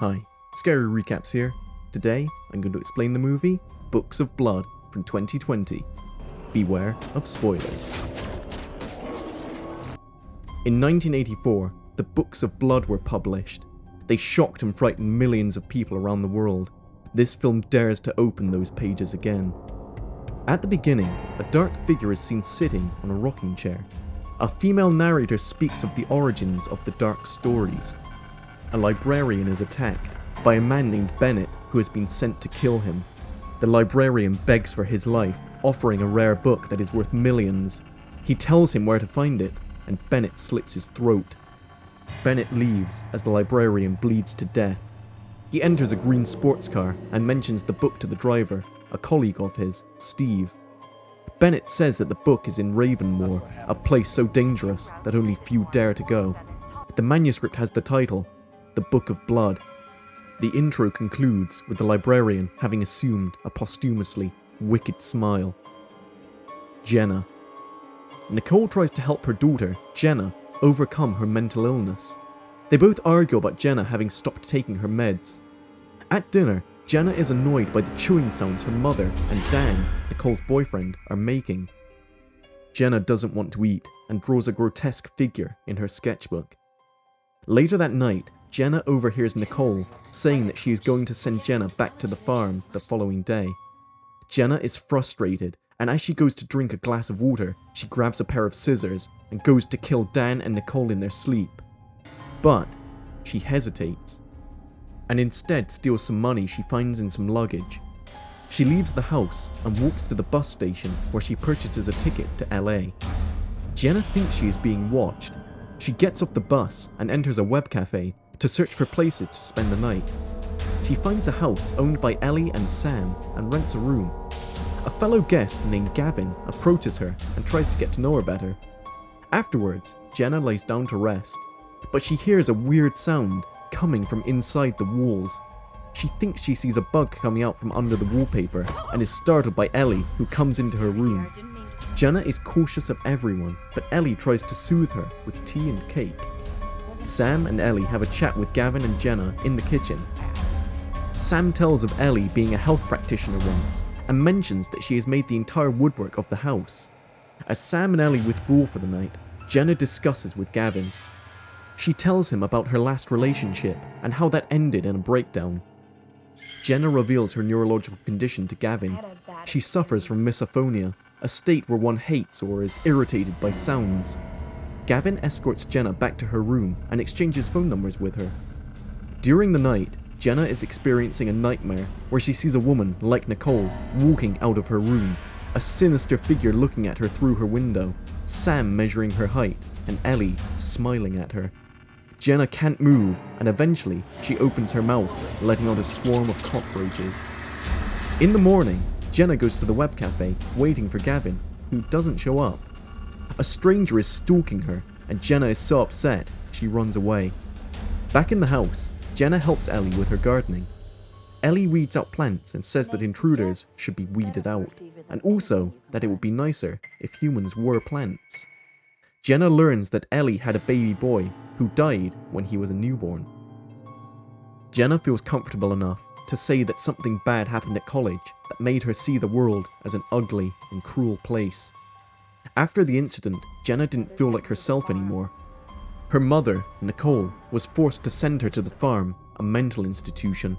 Hi, Scary Recaps here. Today, I'm going to explain the movie Books of Blood from 2020. Beware of spoilers. In 1984, the Books of Blood were published. They shocked and frightened millions of people around the world. This film dares to open those pages again. At the beginning, a dark figure is seen sitting on a rocking chair. A female narrator speaks of the origins of the dark stories. A librarian is attacked by a man named Bennett who has been sent to kill him. The librarian begs for his life, offering a rare book that is worth millions. He tells him where to find it, and Bennett slits his throat. Bennett leaves as the librarian bleeds to death. He enters a green sports car and mentions the book to the driver, a colleague of his, Steve. Bennett says that the book is in Ravenmoor, a place so dangerous that only few dare to go. The manuscript has the title, The Book of Blood. The intro concludes with the librarian having assumed a posthumously wicked smile. Jenna. Nicole tries to help her daughter, Jenna, overcome her mental illness. They both argue about Jenna having stopped taking her meds. At dinner, Jenna is annoyed by the chewing sounds her mother and Dan, Nicole's boyfriend, are making. Jenna doesn't want to eat and draws a grotesque figure in her sketchbook. Later that night, Jenna overhears Nicole saying that she is going to send Jenna back to the farm the following day. Jenna is frustrated, and as she goes to drink a glass of water, she grabs a pair of scissors and goes to kill Dan and Nicole in their sleep. But she hesitates, and instead steals some money she finds in some luggage. She leaves the house and walks to the bus station where she purchases a ticket to LA. Jenna thinks she is being watched. She gets off the bus and enters a web cafe to search for places to spend the night. She finds a house owned by Ellie and Sam and rents a room. A fellow guest named Gavin approaches her and tries to get to know her better. Afterwards, Jenna lays down to rest, but she hears a weird sound coming from inside the walls. She thinks she sees a bug coming out from under the wallpaper and is startled by Ellie, who comes into her room. Jenna is cautious of everyone, but Ellie tries to soothe her with tea and cake. Sam and Ellie have a chat with Gavin and Jenna in the kitchen. Sam tells of Ellie being a health practitioner once and mentions that she has made the entire woodwork of the house. As Sam and Ellie withdraw for the night, Jenna discusses with Gavin. She tells him about her last relationship and how that ended in a breakdown. Jenna reveals her neurological condition to Gavin. She suffers from misophonia, a state where one hates or is irritated by sounds. Gavin escorts Jenna back to her room and exchanges phone numbers with her. During the night, Jenna is experiencing a nightmare where she sees a woman, like Nicole, walking out of her room, a sinister figure looking at her through her window, Sam measuring her height, and Ellie smiling at her. Jenna can't move, and eventually she opens her mouth, letting out a swarm of cockroaches. In the morning, Jenna goes to the web cafe, waiting for Gavin, who doesn't show up. A stranger is stalking her, and Jenna is so upset, she runs away. Back in the house, Jenna helps Ellie with her gardening. Ellie weeds out plants and says that intruders should be weeded out, and also that it would be nicer if humans were plants. Jenna learns that Ellie had a baby boy who died when he was a newborn. Jenna feels comfortable enough to say that something bad happened at college that made her see the world as an ugly and cruel place. After the incident, Jenna didn't feel like herself anymore. Her mother, Nicole, was forced to send her to the farm, a mental institution.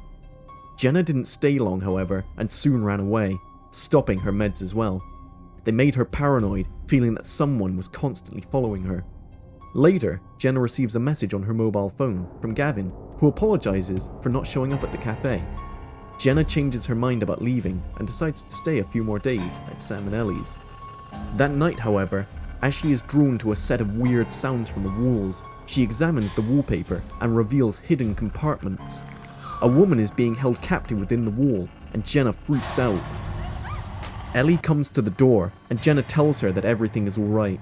Jenna didn't stay long, however, and soon ran away, stopping her meds as well. They made her paranoid, feeling that someone was constantly following her. Later, Jenna receives a message on her mobile phone from Gavin, who apologizes for not showing up at the cafe. Jenna changes her mind about leaving and decides to stay a few more days at Sam and Ellie's. That night, however, as she is drawn to a set of weird sounds from the walls, she examines the wallpaper and reveals hidden compartments. A woman is being held captive within the wall, and Jenna freaks out. Ellie comes to the door, and Jenna tells her that everything is alright.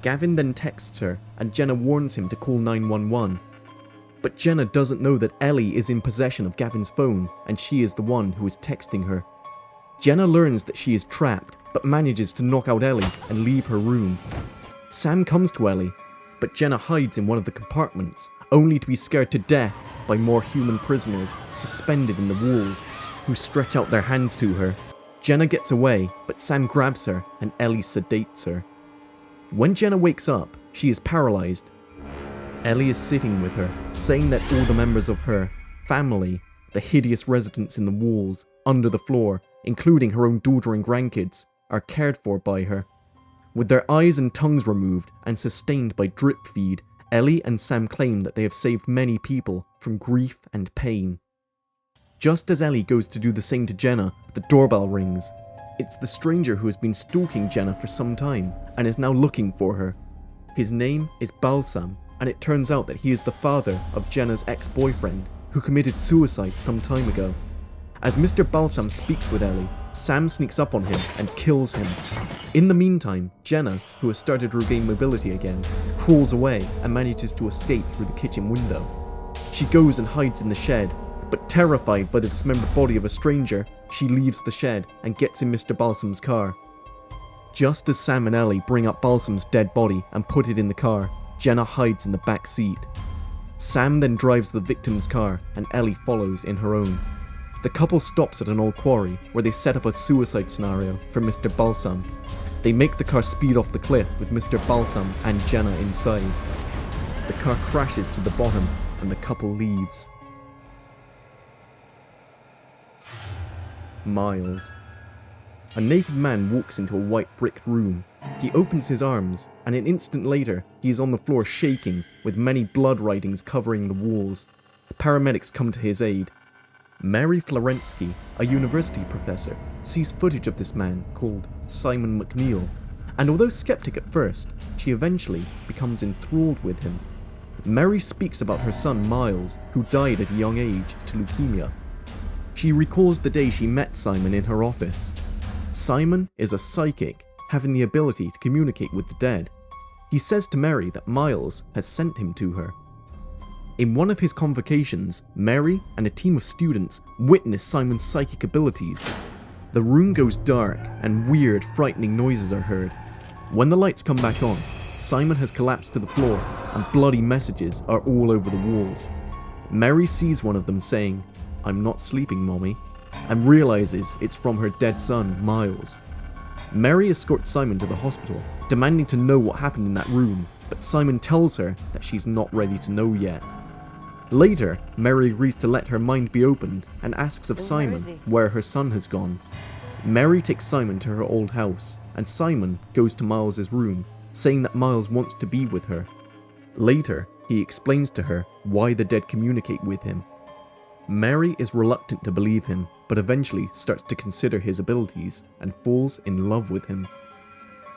Gavin then texts her, and Jenna warns him to call 911. But Jenna doesn't know that Ellie is in possession of Gavin's phone, and she is the one who is texting her. Jenna learns that she is trapped, but manages to knock out Ellie and leave her room. Sam comes to Ellie, but Jenna hides in one of the compartments, only to be scared to death by more human prisoners suspended in the walls, who stretch out their hands to her. Jenna gets away, but Sam grabs her and Ellie sedates her. When Jenna wakes up, she is paralyzed. Ellie is sitting with her, saying that all the members of her family, the hideous residents in the walls, under the floor, including her own daughter and grandkids, are cared for by her. With their eyes and tongues removed and sustained by drip feed, Ellie and Sam claim that they have saved many people from grief and pain. Just as Ellie goes to do the same to Jenna, the doorbell rings. It's the stranger who has been stalking Jenna for some time and is now looking for her. His name is Balsam, and it turns out that he is the father of Jenna's ex-boyfriend, who committed suicide some time ago. As Mr. Balsam speaks with Ellie, Sam sneaks up on him and kills him. In the meantime, Jenna, who has started to regain mobility again, crawls away and manages to escape through the kitchen window. She goes and hides in the shed, but terrified by the dismembered body of a stranger, she leaves the shed and gets in Mr. Balsam's car. Just as Sam and Ellie bring up Balsam's dead body and put it in the car, Jenna hides in the back seat. Sam then drives the victim's car and Ellie follows in her own. The couple stops at an old quarry where they set up a suicide scenario for Mr. Balsam. They make the car speed off the cliff with Mr. Balsam and Jenna inside. The car crashes to the bottom and the couple leaves. Miles. A naked man walks into a white bricked room. He opens his arms, and an instant later, he is on the floor shaking, with many blood writings covering the walls. The paramedics come to his aid. Mary Florensky, a university professor, sees footage of this man called Simon McNeil, and although skeptic at first, she eventually becomes enthralled with him. Mary speaks about her son Miles, who died at a young age to leukemia. She recalls the day she met Simon in her office. Simon is a psychic, having the ability to communicate with the dead. He says to Mary that Miles has sent him to her. In one of his convocations, Mary and a team of students witness Simon's psychic abilities. The room goes dark and weird, frightening noises are heard. When the lights come back on, Simon has collapsed to the floor and bloody messages are all over the walls. Mary sees one of them saying, "I'm not sleeping, Mommy," and realizes it's from her dead son, Miles. Mary escorts Simon to the hospital, demanding to know what happened in that room, but Simon tells her that she's not ready to know yet. Later, Mary agrees to let her mind be opened and asks of Simon where her son has gone. Mary takes Simon to her old house, and Simon goes to Miles's room, saying that Miles wants to be with her. Later, he explains to her why the dead communicate with him. Mary is reluctant to believe him, but eventually starts to consider his abilities and falls in love with him.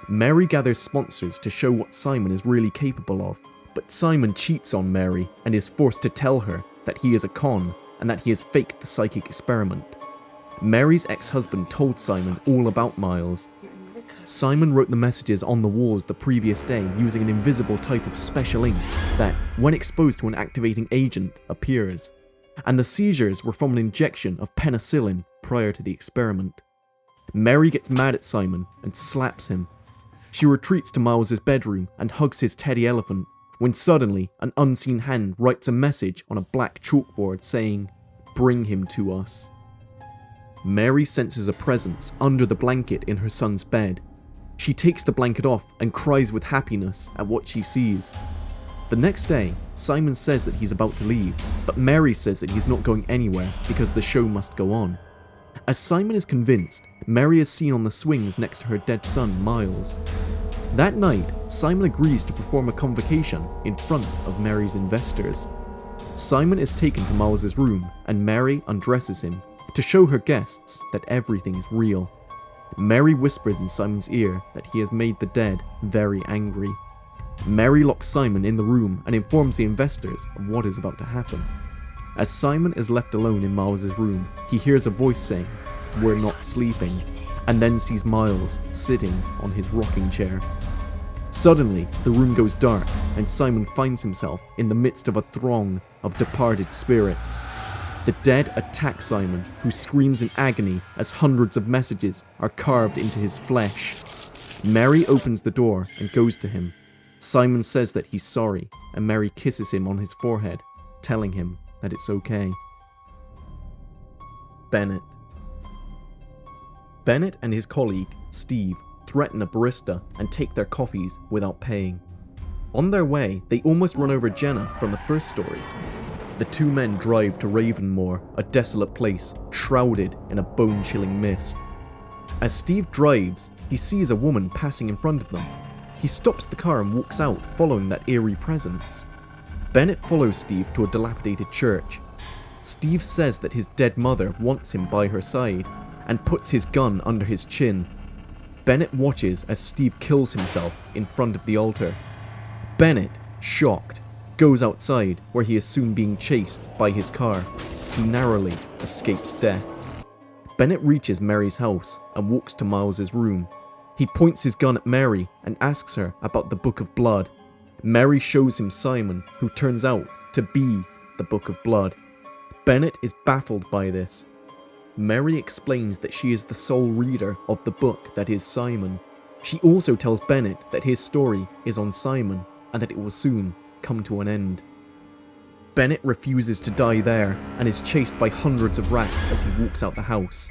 Mary gathers sponsors to show what Simon is really capable of, but Simon cheats on Mary and is forced to tell her that he is a con and that he has faked the psychic experiment. Mary's ex-husband told Simon all about Miles. Simon wrote the messages on the walls the previous day using an invisible type of special ink that, when exposed to an activating agent, appears. And the seizures were from an injection of penicillin prior to the experiment. Mary gets mad at Simon and slaps him. She retreats to Miles's bedroom and hugs his teddy elephant, when suddenly an unseen hand writes a message on a black chalkboard saying, "Bring him to us." Mary senses a presence under the blanket in her son's bed. She takes the blanket off and cries with happiness at what she sees. The next day, Simon says that he's about to leave, but Mary says that he's not going anywhere because the show must go on. As Simon is convinced, Mary is seen on the swings next to her dead son, Miles. That night, Simon agrees to perform a convocation in front of Mary's investors. Simon is taken to Miles's room and Mary undresses him to show her guests that everything is real. Mary whispers in Simon's ear that he has made the dead very angry. Mary locks Simon in the room and informs the investors of what is about to happen. As Simon is left alone in Miles's room, he hears a voice saying, "We're not sleeping," and then sees Miles sitting on his rocking chair. Suddenly, the room goes dark and Simon finds himself in the midst of a throng of departed spirits. The dead attack Simon, who screams in agony as hundreds of messages are carved into his flesh. Mary opens the door and goes to him. Simon says that he's sorry, and Mary kisses him on his forehead, telling him that it's okay. Bennett. Bennett and his colleague, Steve, threaten a barista and take their coffees without paying. On their way, they almost run over Jenna from the first story. The two men drive to Ravenmoor, a desolate place shrouded in a bone-chilling mist. As Steve drives, he sees a woman passing in front of them. He stops the car and walks out, following that eerie presence. Bennett follows Steve to a dilapidated church. Steve says that his dead mother wants him by her side, and puts his gun under his chin. Bennett watches as Steve kills himself in front of the altar. Bennett, shocked, goes outside, where he is soon being chased by his car. He narrowly escapes death. Bennett reaches Mary's house and walks to Miles's room. He points his gun at Mary and asks her about the Book of Blood. Mary shows him Simon, who turns out to be the Book of Blood. Bennett is baffled by this. Mary explains that she is the sole reader of the book that is Simon. She also tells Bennett that his story is on Simon and that it will soon come to an end. Bennett refuses to die there and is chased by hundreds of rats as he walks out the house.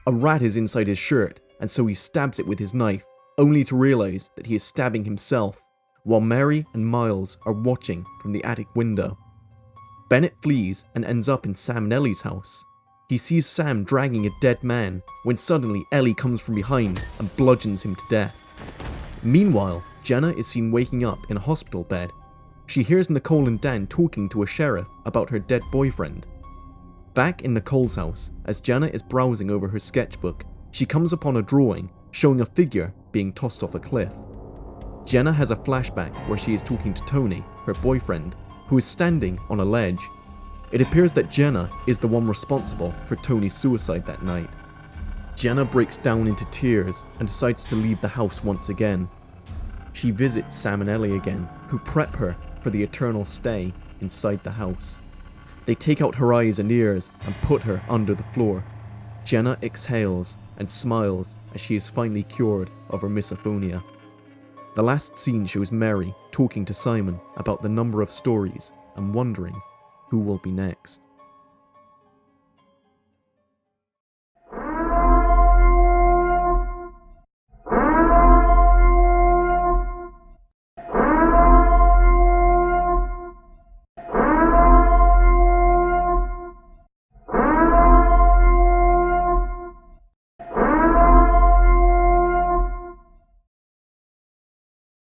A rat is inside his shirt, and so he stabs it with his knife, only to realize that he is stabbing himself, while Mary and Miles are watching from the attic window. Bennett flees and ends up in Sam and Ellie's house. He sees Sam dragging a dead man when suddenly Ellie comes from behind and bludgeons him to death. Meanwhile, Jenna is seen waking up in a hospital bed. She hears Nicole and Dan talking to a sheriff about her dead boyfriend. Back in Nicole's house, as Jenna is browsing over her sketchbook, she comes upon a drawing showing a figure being tossed off a cliff. Jenna has a flashback where she is talking to Tony, her boyfriend, who is standing on a ledge. It appears that Jenna is the one responsible for Tony's suicide that night. Jenna breaks down into tears and decides to leave the house once again. She visits Sam and Ellie again, who prep her for the eternal stay inside the house. They take out her eyes and ears and put her under the floor. Jenna exhales and smiles as she is finally cured of her misophonia. The last scene shows Mary talking to Simon about the number of stories and wondering who will be next.